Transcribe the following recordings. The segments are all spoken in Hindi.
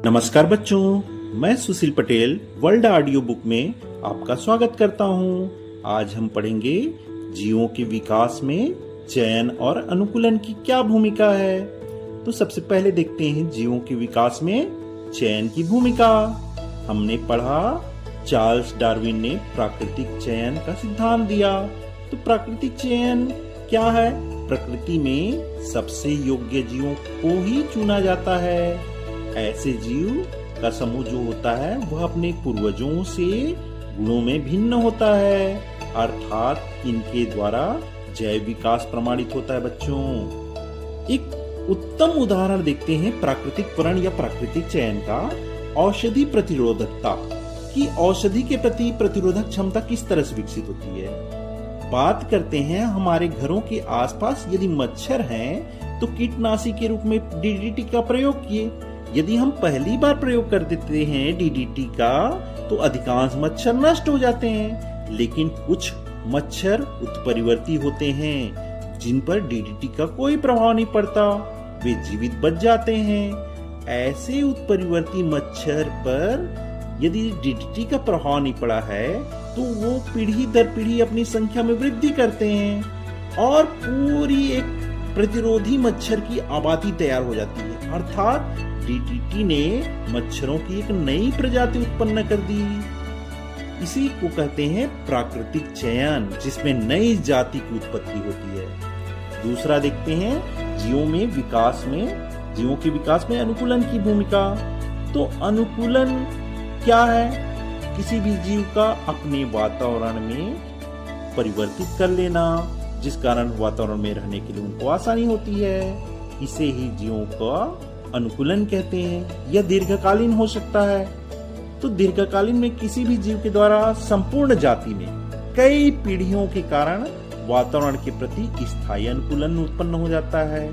नमस्कार बच्चों, मैं सुशील पटेल वर्ल्ड ऑडियो बुक में आपका स्वागत करता हूं। आज हम पढ़ेंगे जीवों के विकास में चयन और अनुकूलन की क्या भूमिका है। तो सबसे पहले देखते हैं जीवों के विकास में चयन की भूमिका। हमने पढ़ा चार्ल्स डार्विन ने प्राकृतिक चयन का सिद्धांत दिया। तो प्राकृतिक चयन क्या है? प्रकृति में सबसे योग्य जीवों को ही चुना जाता है। ऐसे जीव का समूह जो होता है वह अपने पूर्वजों से गुणों में भिन्न होता है, अर्थात इनके द्वारा जैव विकास प्रमाणित होता है। बच्चों, एक उत्तम उदाहरण देखते हैं प्राकृतिक वर्ण या प्राकृतिक चयन का। औषधि प्रतिरोधकता की औषधि के प्रति प्रतिरोधक क्षमता किस तरह से विकसित होती है। बात करते हैं हमारे घरों के आसपास यदि मच्छर हैं तो कीटनाशी के रूप में डीडीटी का प्रयोग किए। यदि हम पहली बार प्रयोग कर देते हैं डीडीटी का तो अधिकांश मच्छर नष्ट हो जाते हैं, लेकिन कुछ मच्छर उत्परिवर्ती होते हैं जिन पर डीडीटी का कोई प्रभाव नहीं पड़ता, वे जीवित बच जाते हैं। ऐसे उत्परिवर्ती मच्छर पर यदि डीडीटी का प्रभाव नहीं पड़ा है तो वो पीढ़ी दर पीढ़ी अपनी संख्या में वृद्धि करते हैं और पूरी एक प्रतिरोधी मच्छर की आबादी तैयार हो जाती है। अर्थात डीडीटी ने मच्छरों की एक नई प्रजाति उत्पन्न कर दी। इसी को कहते हैं प्राकृतिक चयन, जिसमें नई जाति की उत्पत्ति होती है। दूसरा देखते हैं जीवों के विकास में अनुकूलन की भूमिका। तो अनुकूलन क्या है? किसी भी जीव का अपने वातावरण में परिवर्तित कर लेना, जिस कारण वातावरण में रहने के लिए उनको आसानी होती है। इसे ही जीवों का अनुकूलन कहते हैं। यह दीर्घकालीन हो सकता है। तो दीर्घकालीन में किसी भी जीव के द्वारा संपूर्ण जाति में कई पीढ़ियों के कारण वातावरण के प्रति स्थायी अनुकूलन उत्पन्न हो जाता है।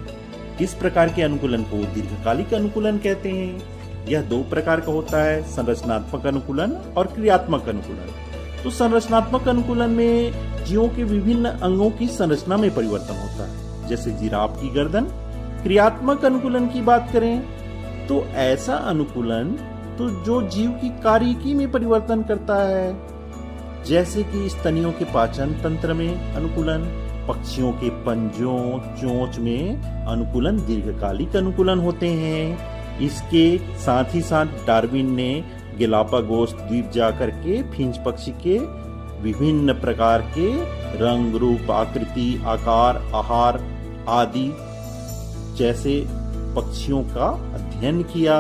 इस प्रकार के अनुकूलन को दीर्घकालिक अनुकूलन कहते हैं। यह दो प्रकार का होता है, संरचनात्मक अनुकूलन और क्रियात्मक अनुकूलन। तो संरचनात्मक अनुकूलन में जीवों के विभिन्न अंगों की संरचना में परिवर्तन होता है, जैसे जिराफ की गर्दन। क्रियात्मक अनुकूलन की बात करें तो ऐसा अनुकूलन तो जो जीव की कार्यकी में परिवर्तन करता है, जैसे कि स्तनियों के पाचन तंत्र में अनुकूलन, पक्षियों के पंजों चोंच में अनुकूलन दीर्घकालिक अनुकूलन होते हैं। इसके साथ ही साथ डार्विन ने गैलापागोस द्वीप जाकर के फिंच पक्षी के विभिन्न प्रकार के रंग, रूप, आकृति, आकार, आहार आदि जैसे पक्षियों का अध्ययन किया।